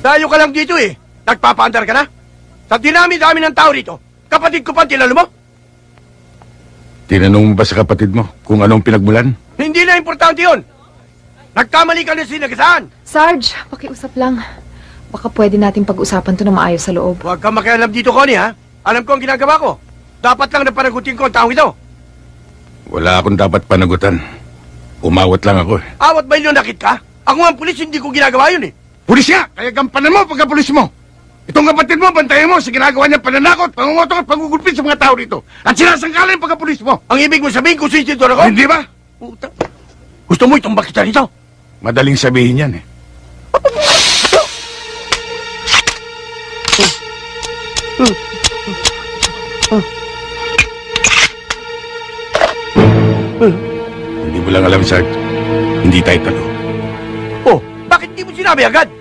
Dayo ka lang dito eh. Nagpapaandar ka na? Sa dinami-dami ng tao rito, kapatid ko pa ang tinalo mo? Tinanong mo ba sa kapatid mo kung anong pinagmulan? Hindi na importante yun. Nagkamali ka na sinagasaan. Sarge, pakiusap lang. Baka pwede nating pag-usapan to na maayos sa loob. Huwag kang makialam dito, Connie, ha? Alam ko ang ginagawa ko. Dapat lang na panagutin ko ang taong ito. Wala akong dapat panagutan. Umawat lang ako eh. Awat ba yun nakit ka? Ako ang pulis, hindi ko ginagawa yun eh. Pulis nga! Kaya gampanan mo pagka-pulis mo! Itong kapatid mo, bantayan mo sa ginagawa niya pananakot, pangungotok at pangugulpit sa mga tao dito. At sinasangkalan yung pagka-pulis mo! Ang ibig mo sabihin kung sinsidor ako? Hindi ba? Puta. Gusto mo itumbak kita rito? Madaling sabihin yan eh. Hindi mo lang alam, Sarge. Hindi tayo talo. Oh, bakit di mo sinabi agad?